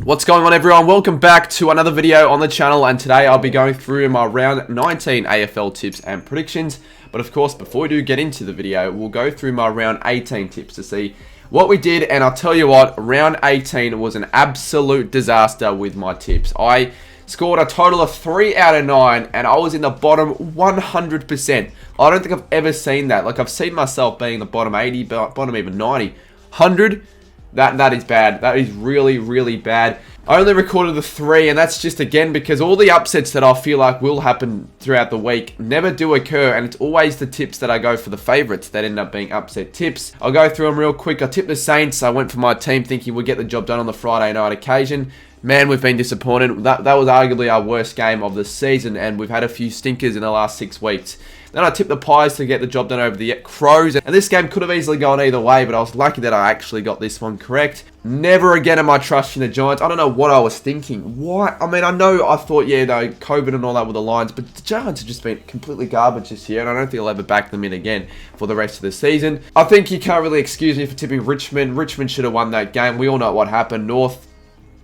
What's going on, everyone? Welcome back to another video on the channel, and today I'll be going through my round 19 AFL tips and predictions. But of course, before we do get into the video, we'll go through my round 18 tips to see what we did. And I'll tell you what, round 18 was an absolute disaster with my tips. I scored a total of 3 out of 9, and I was in the bottom 100%. I don't think I've ever seen that. Like, I've seen myself being the bottom 80, bottom even 90, 100. That is bad. That is really, really bad. I only recorded the 3, and that's just, again, because all the upsets that I feel like will happen throughout the week never do occur, and it's always the tips that I go for the favourites that end up being upset tips. I'll go through them real quick. I tipped the Saints. I went for my team thinking we'd get the job done on the Friday night occasion. Man, we've been disappointed. That was arguably our worst game of the season, and we've had a few stinkers in the last 6 weeks. Then I tipped the Pies to get the job done over the Crows, and this game could have easily gone either way, but I was lucky that I actually got this one correct. Never again am I trusting the Giants. I don't know what I was thinking. Why? I mean, I thought, yeah, no, COVID and all that with the Lions, but the Giants have just been completely garbage this year, and I don't think I'll ever back them in again for the rest of the season. I think you can't really excuse me for tipping Richmond. Richmond should have won that game. We all know what happened. North,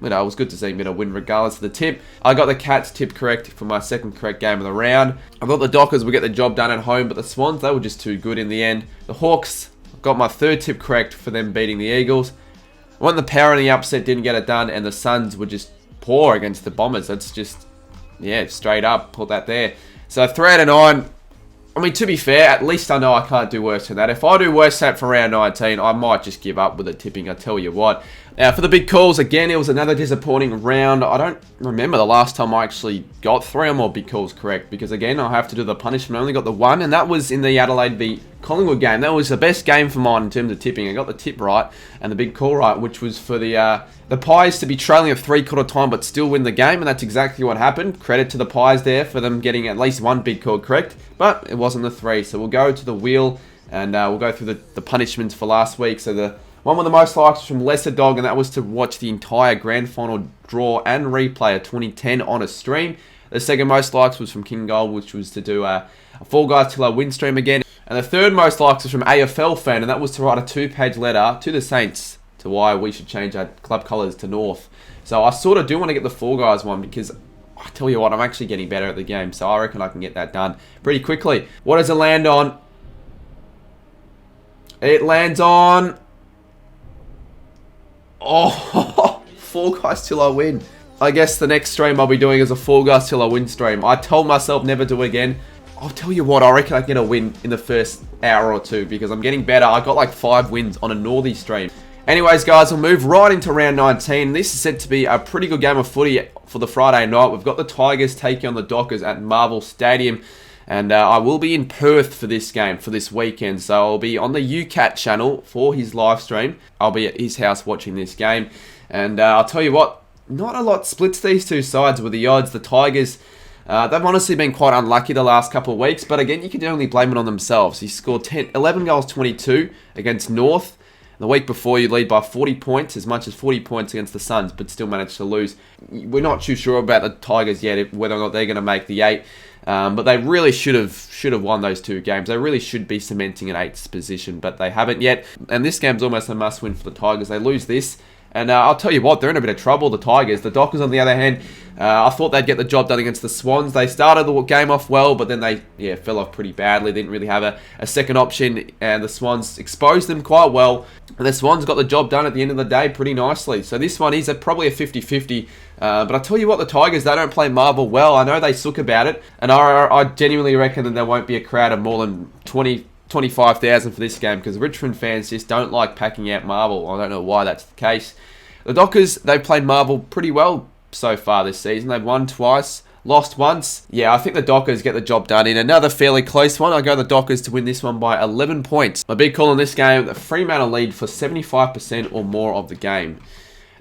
you know, it was good to see him get a win regardless of the tip. I got the Cats tip correct for my second correct game of the round. I thought the Dockers would get the job done at home, but the Swans, they were just too good in the end. The Hawks, got my third tip correct for them beating the Eagles. Won the power in the upset, didn't get it done, and the Suns were just poor against the Bombers. That's just, yeah, straight up, put that there. So 3 out of 9. I mean, to be fair, at least I know I can't do worse than that. If I do worse than that for round 19, I might just give up with the tipping, I tell you what. Now, for the big calls, again, it was another disappointing round. I don't remember the last time I actually got 3 or more big calls correct, because, again, I have to do the punishment. I only got the 1, and that was in the Adelaide v Collingwood game. That was the best game for mine in terms of tipping. I got the tip right and the big call right, which was for the Pies to be trailing at 3/4 time but still win the game, and that's exactly what happened. Credit to the Pies there for them getting at least 1 big call correct, but it wasn't the 3. So we'll go to the wheel, and we'll go through the punishments for last week. So the one with the most likes was from Lesser Dog, and that was to watch the entire grand final draw and replay of 2010 on a stream. The second most likes was from King Gold, which was to do a Fall Guys Till I Win stream again. And the third most likes was from AFL Fan, and that was to write a 2-page letter to the Saints to why we should change our club colours to North. So I sort of do want to get the Fall Guys one, because I tell you what, I'm actually getting better at the game, so I reckon I can get that done pretty quickly. What does it land on? It lands on... Oh, Fall Guys Till I Win. I guess the next stream I'll be doing is a Fall Guys Till I Win stream. I told myself never to again. I'll tell you what, I reckon I can get a win in the first hour or 2, because I'm getting better. I got like 5 wins on a Northy stream. Anyways, guys, we'll move right into round 19. This is said to be a pretty good game of footy for the Friday night. We've got the Tigers taking on the Dockers at Marvel Stadium. And I will be in Perth for this game, for this weekend. So I'll be on the UCAT channel for his live stream. I'll be at his house watching this game. And I'll tell you what, not a lot splits these two sides with the odds. The Tigers, they've honestly been quite unlucky the last couple of weeks. But again, you can only blame it on themselves. He scored 11 goals, 22 against North. The week before, you lead by 40 points, as much as 40 points against the Suns, but still managed to lose. We're not too sure about the Tigers yet, whether or not they're going to make the 8. But they really should have won those 2 games. They really should be cementing an 8th position, but they haven't yet. And this game's almost a must-win for the Tigers. They lose this, and I'll tell you what, they're in a bit of trouble, the Tigers. The Dockers, on the other hand, I thought they'd get the job done against the Swans. They started the game off well, but then they fell off pretty badly. They didn't really have a second option, and the Swans exposed them quite well. And the Swans got the job done at the end of the day pretty nicely. So this one is probably a 50-50. But I tell you what, the Tigers, they don't play Marvel well. I know they suck about it, and I genuinely reckon that there won't be a crowd of more than 25,000 for this game, because Richmond fans just don't like packing out Marvel. I don't know why that's the case. The Dockers, they've played Marvel pretty well so far this season. They've won twice, lost once. Yeah, I think the Dockers get the job done in another fairly close one. I go the Dockers to win this one by 11 points. My big call on this game, the Fremantle lead for 75% or more of the game.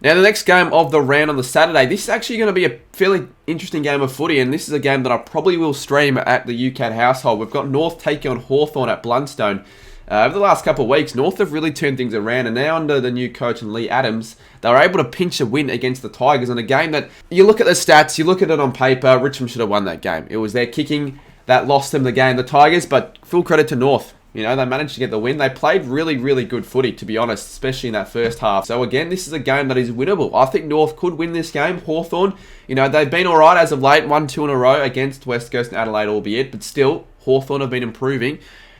Now, the next game of the round on the Saturday, this is actually going to be a fairly interesting game of footy, and this is a game that I probably will stream at the UCAT household. We've got North taking on Hawthorn at Blundstone. Over the last couple of weeks, North have really turned things around, and now under the new coach and Lee Adams, they were able to pinch a win against the Tigers in a game that, you look at the stats, you look at it on paper, Richmond should have won that game. It was their kicking that lost them the game, the Tigers, but full credit to North. You know, they managed to get the win. They played really, really good footy, to be honest, especially in that first half. So again, this is a game that is winnable. I think North could win this game. Hawthorn, you know, they've been alright as of late. 1-2 in a row against West Coast and Adelaide, albeit. But still, Hawthorn have been improving.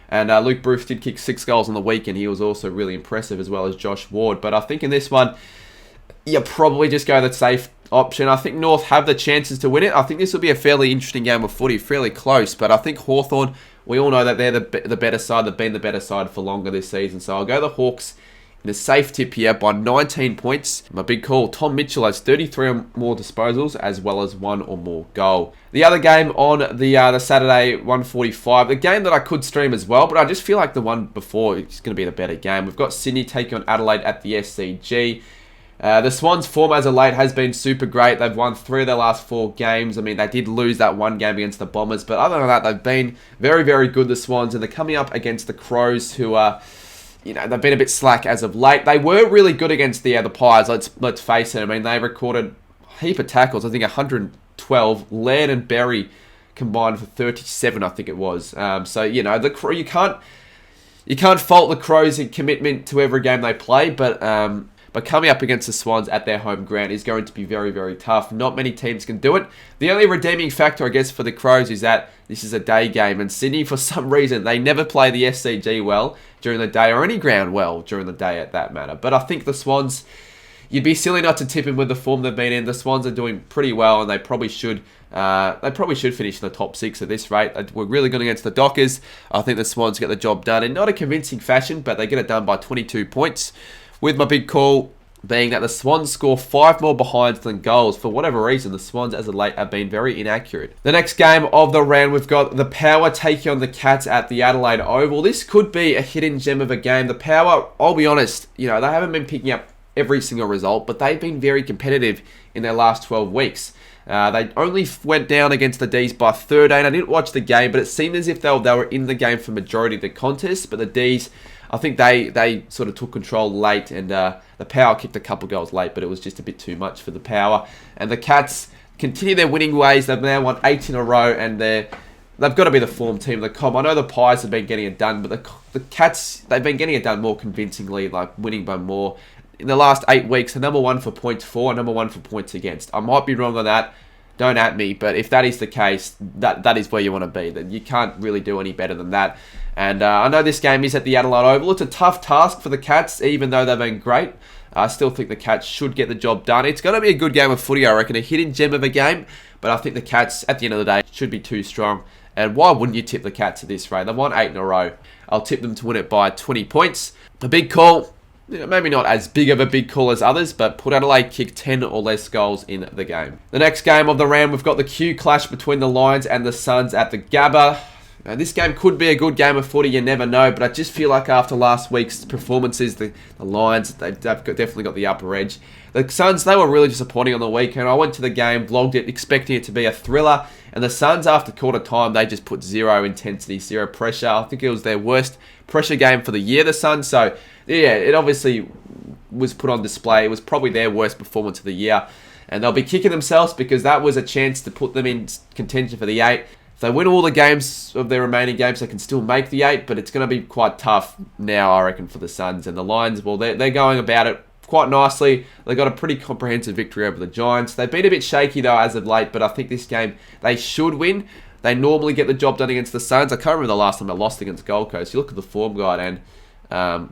And Luke Bruce did kick 6 goals on the week, and he was also really impressive, as well as Josh Ward. But I think in this one, you probably just go the safe option. I think North have the chances to win it. I think this will be a fairly interesting game of footy, fairly close. But I think Hawthorn, we all know that they're the better side. They've been the better side for longer this season. So I'll go the Hawks in a safe tip here by 19 points. My big call, Tom Mitchell has 33 or more disposals as well as 1 or more goal. The other game on the Saturday, 1:45, the game that I could stream as well, but I just feel like the one before is going to be the better game. We've got Sydney taking on Adelaide at the SCG. The Swans' form as of late has been super great. They've won 3 of their last 4 games. I mean, they did lose that one game against the Bombers, but other than that, they've been very, very good, the Swans, and they're coming up against the Crows, who are, you know, they've been a bit slack as of late. They were really good against the Pies, let's face it. I mean, they recorded a heap of tackles, I think 112. Laird and Berry combined for 37, I think it was. So, you know, you can't fault the Crows in commitment to every game they play, but coming up against the Swans at their home ground is going to be very, very tough. Not many teams can do it. The only redeeming factor, I guess, for the Crows is that this is a day game. And Sydney, for some reason, they never play the SCG well during the day, or any ground well during the day at that matter. But I think the Swans, you'd be silly not to tip them with the form they've been in. The Swans are doing pretty well, and they probably should finish in the top 6 at this rate. We're really good against the Dockers. I think the Swans get the job done in not a convincing fashion, but they get it done by 22 points. With my big call being that the Swans score 5 more behinds than goals. For whatever reason, the Swans as of late have been very inaccurate. The next game of the round, we've got the Power taking on the Cats at the Adelaide Oval. This could be a hidden gem of a game. The Power, I'll be honest, you know, they haven't been picking up every single result, but they've been very competitive in their last 12 weeks. They only went down against the D's by 13. I didn't watch the game, but it seemed as if they were in the game for majority of the contest, but the D's, I think they sort of took control late, and the Power kicked a couple goals late, but it was just a bit too much for the Power. And the Cats continue their winning ways. They've now won 8 in a row, and they've got to be the form team of the comp. I know the Pies have been getting it done, but the Cats, they've been getting it done more convincingly, like winning by more. In the last 8 weeks, the number 1 for points for, number 1 for points against. I might be wrong on that. Don't at me, but if that is the case, that is where you want to be. That you can't really do any better than that. And I know this game is at the Adelaide Oval. It's a tough task for the Cats, even though they've been great. I still think the Cats should get the job done. It's going to be a good game of footy, I reckon. A hidden gem of a game. But I think the Cats, at the end of the day, should be too strong. And why wouldn't you tip the Cats at this rate? They've won 8 in a row. I'll tip them to win it by 20 points. A big call. You know, maybe not as big of a big call as others, but put Adelaide kick 10 or less goals in the game. The next game of the round, we've got the Q clash between the Lions and the Suns at the Gabba. Now, this game could be a good game of footy, you never know, but I just feel like after last week's performances, the Lions, they've definitely got the upper edge. The Suns, they were really disappointing on the weekend. I went to the game, vlogged it, expecting it to be a thriller, and the Suns, after quarter time, they just put 0 intensity, 0 pressure. I think it was their worst pressure game for the year, the Suns, so yeah, it obviously was put on display. It was probably their worst performance of the year, and they'll be kicking themselves because that was a chance to put them in contention for the 8. If they win all the games of their remaining games, they can still make the 8, but it's going to be quite tough now, I reckon, for the Suns. And the Lions, well, they're going about it quite nicely. They got a pretty comprehensive victory over the Giants. They've been a bit shaky, though, as of late, but I think this game they should win. They normally get the job done against the Suns. I can't remember the last time they lost against Gold Coast. You look at the form guide and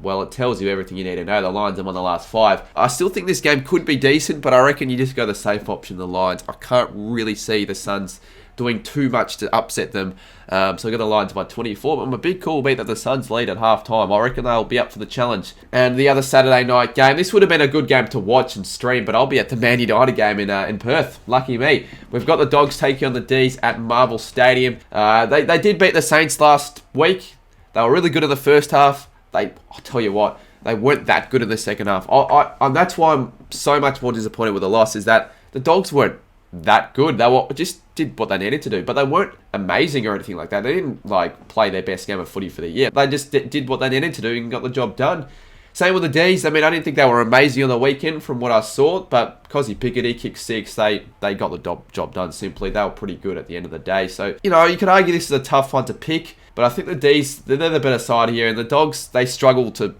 well, it tells you everything you need to know. The Lions have won the last 5. I still think this game could be decent, but I reckon you just go the safe option, the Lions. I can't really see the Suns doing too much to upset them. So I got the Lions by 24, but my big call will be that the Suns lead at half-time. I reckon they'll be up for the challenge. And the other Saturday night game, this would have been a good game to watch and stream, but I'll be at the Man United game in Perth. Lucky me. We've got the Dogs taking on the D's at Marvel Stadium. They did beat the Saints last week. They were really good in the first half. I'll tell you what, they weren't that good in the second half. And that's why I'm so much more disappointed with the loss, is that the Dogs weren't that good. They just did what they needed to do, but they weren't amazing or anything like that. They didn't play their best game of footy for the year. They just did what they needed to do and got the job done. Same with the D's. I mean, I didn't think they were amazing on the weekend from what I saw, but Cosy Pickett kicked 6. They got the job done simply. They were pretty good at the end of the day. So, you know, you could argue this is a tough one to pick, but I think the D's, they're the better side here, and the Dogs, they struggle to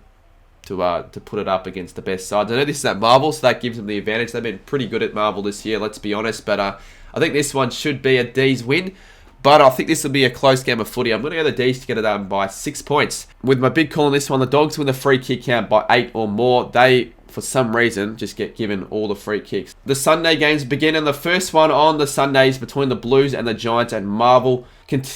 put it up against the best sides. I know this is at Marvel, so that gives them the advantage. They've been pretty good at Marvel this year, let's be honest, but I think this one should be a D's win. But I think this will be a close game of footy. I'm going to go the D's to get it done by 6 points. With my big call on this one, the Dogs win the free kick count by 8 or more. They, for some reason, just get given all the free kicks. The Sunday games begin, and the first one on the Sundays between the Blues and the Giants at Marvel.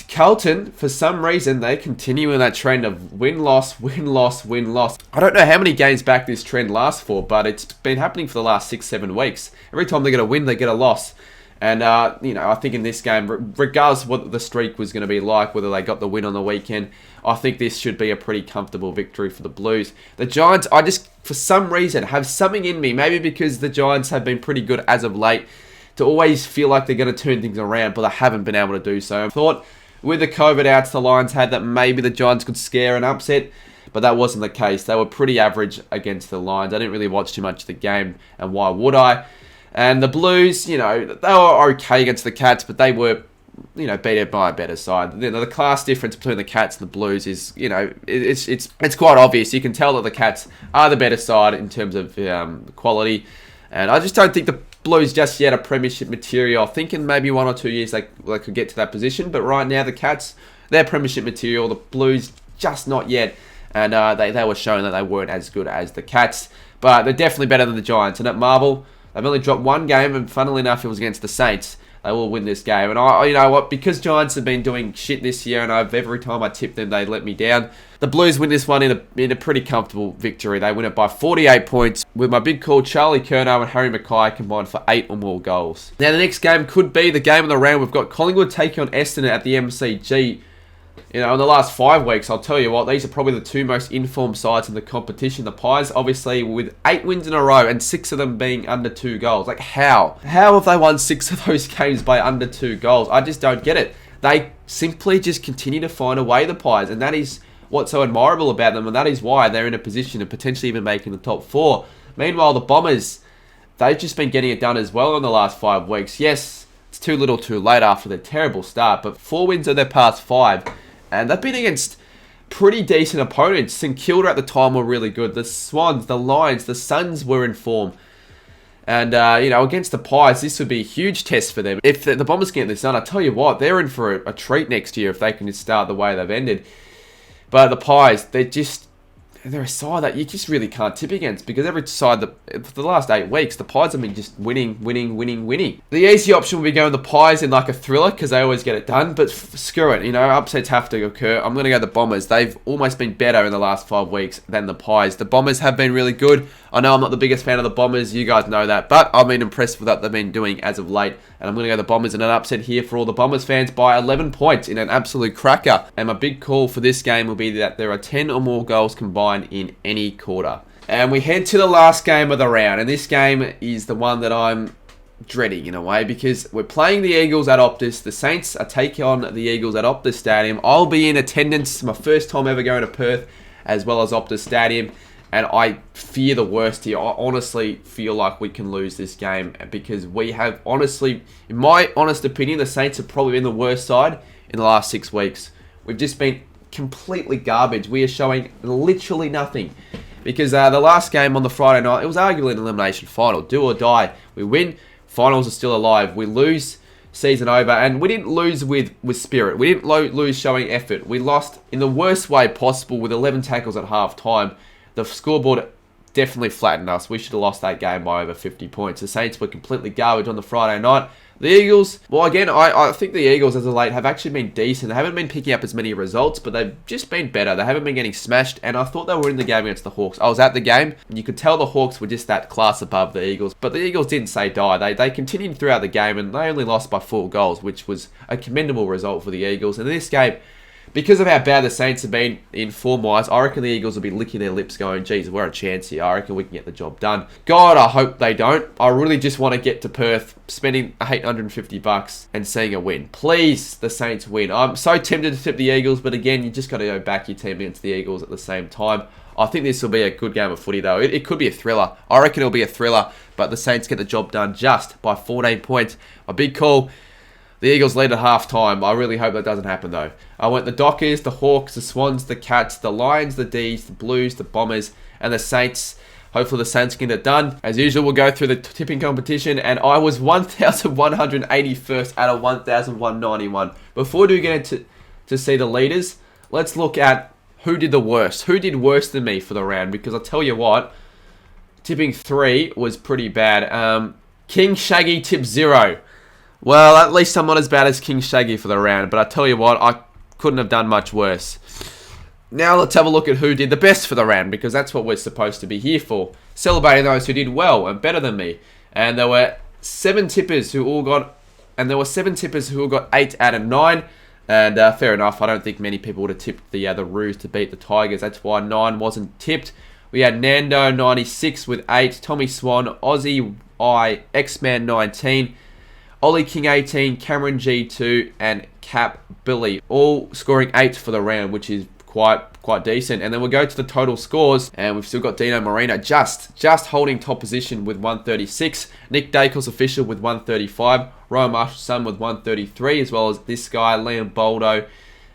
Carlton, for some reason, they continue in that trend of win-loss, win-loss, win-loss. I don't know how many games back this trend lasts for, but it's been happening for the last 6-7 weeks. Every time they get a win, they get a loss. And, you know, I think in this game, regardless of what the streak was going to be like, whether they got the win on the weekend, I think this should be a pretty comfortable victory for the Blues. The Giants, I just, for some reason, have something in me, maybe because the Giants have been pretty good as of late, to always feel like they're going to turn things around, but they haven't been able to do so. I thought with the COVID outs the Lions had that maybe the Giants could scare an upset, but that wasn't the case. They were pretty average against the Lions. I didn't really watch too much of the game, and why would I? And the Blues, you know, they were okay against the Cats, but they were, you know, beat by a better side. You know, the class difference between the Cats and the Blues is, you know, it's quite obvious. You can tell that the Cats are the better side in terms of quality. And I just don't think the Blues just yet are premiership material. I'm thinking maybe 1 or 2 years they could get to that position. But right now, the Cats, they're premiership material. The Blues, just not yet. And they were showing that they weren't as good as the Cats. But they're definitely better than the Giants. And at Marvel, they've only dropped one game, and funnily enough, it was against the Saints. They will win this game. And you know what? Because Giants have been doing shit this year, and every time I tip them, they let me down. The Blues win this one in a pretty comfortable victory. They win it by 48 points, with my big call, Charlie Curnow and Harry Mackay combined for 8 or more goals. Now, the next game could be the game of the round. We've got Collingwood taking on Essendon at the MCG. You know, in the last 5 weeks, I'll tell you what, these are probably the two most informed sides in the competition. The Pies, obviously, with 8 wins in a row and 6 of them being under 2 goals. Like, how? How have they won 6 of those games by under 2 goals? I just don't get it. They simply just continue to find a way, the Pies, and that is what's so admirable about them, and that is why they're in a position of potentially even making the top 4. Meanwhile, the Bombers, they've just been getting it done as well in the last 5 weeks. Yes, it's too little too late after their terrible start, but 4 wins of their past 5. And they've been against pretty decent opponents. St Kilda at the time were really good. The Swans, the Lions, the Suns were in form. And, you know, against the Pies, this would be a huge test for them. If the Bombers get this done, I tell you what, they're in for a treat next year if they can just start the way they've ended. But the Pies, they're a side that you just really can't tip against, because every side, for the last 8 weeks, the Pies have been just winning. The easy option will be going the Pies in like a thriller, because they always get it done, but screw it, you know, upsets have to occur. I'm going to go the Bombers. They've almost been better in the last 5 weeks than the Pies. The Bombers have been really good. I know I'm not the biggest fan of the Bombers, you guys know that, but I've been impressed with what they've been doing as of late, and I'm going to go the Bombers in an upset here for all the Bombers fans by 11 points in an absolute cracker. And my big call for this game will be that there are 10 or more goals combined in any quarter. And we head to the last game of the round, and this game is the one that I'm dreading in a way, because we're playing the Eagles at Optus. The Saints are taking on the Eagles at Optus Stadium. I'll be in attendance, my first time ever going to Perth, as well as Optus Stadium, and I fear the worst here. I honestly feel like we can lose this game, because we have, honestly, in my honest opinion, the Saints have probably been the worst side in the last 6 weeks. We've just been completely garbage. We are showing literally nothing, because the last game on the Friday night, it was arguably an elimination final, do or die. We win, finals are still alive. We lose, season over, and we didn't lose with spirit. We didn't lose showing effort. We lost in the worst way possible with 11 tackles at half time. The scoreboard definitely flattened us. We should have lost that game by over 50 points. The Saints were completely garbage on the Friday night. The Eagles, well, again, I think the Eagles as of late have actually been decent. They haven't been picking up as many results, but they've just been better. They haven't been getting smashed, and I thought they were in the game against the Hawks. I was at the game, and you could tell the Hawks were just that class above the Eagles, but the Eagles didn't say die. They continued throughout the game, and they only lost by 4 goals, which was a commendable result for the Eagles. And in this game, because of how bad the Saints have been in form-wise, I reckon the Eagles will be licking their lips going, geez, we're a chance here. I reckon we can get the job done. God, I hope they don't. I really just want to get to Perth, spending $850 and seeing a win. Please, the Saints win. I'm so tempted to tip the Eagles, but again, you just got to go back your team against the Eagles at the same time. I think this will be a good game of footy, though. It could be a thriller. I reckon it'll be a thriller, but the Saints get the job done just by 14 points. A big call. The Eagles lead at half-time. I really hope that doesn't happen, though. I went the Dockers, the Hawks, the Swans, the Cats, the Lions, the D's, the Blues, the Bombers, and the Saints. Hopefully the Saints can get it done. As usual, we'll go through the tipping competition, and I was 1,181st out of 1,191. Before we get into to see the leaders, let's look at who did the worst. Who did worse than me for the round? Because I'll tell you what, tipping 3 was pretty bad. King Shaggy tipped 0. Well, at least I'm not as bad as King Shaggy for the round, but I tell you what, I couldn't have done much worse. Now let's have a look at who did the best for the round, because that's what we're supposed to be here for. Celebrating those who did well and better than me. And there were 7 tippers who all got 8 out of 9. And fair enough, I don't think many people would have tipped the Roos to beat the Tigers. That's why 9 wasn't tipped. We had Nando 96 with 8, Tommy Swan, Aussie I, X-Man 19, Ollie King 18, Cameron G2, and Cap Billy, all scoring 8 for the round, which is quite decent. And then we'll go to the total scores, and we've still got Dino Marino just holding top position with 136, Nick Dacos official with 135, Ryan Marshall's son with 133, as well as this guy, Liam Boldo,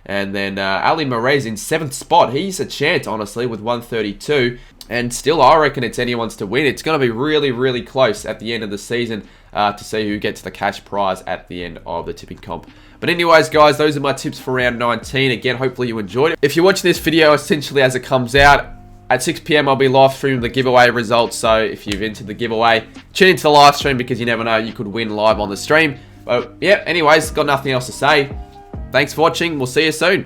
and then Ali Marez in 7th spot. He's a chance, honestly, with 132. And still, I reckon it's anyone's to win. It's going to be really, really close at the end of the season to see who gets the cash prize at the end of the tipping comp. But anyways, guys, those are my tips for round 19. Again, hopefully you enjoyed it. If you're watching this video essentially as it comes out, at 6 PM, I'll be live streaming the giveaway results. So if you've entered the giveaway, tune into the live stream because you never know, you could win live on the stream. But yeah, anyways, got nothing else to say. Thanks for watching. We'll see you soon.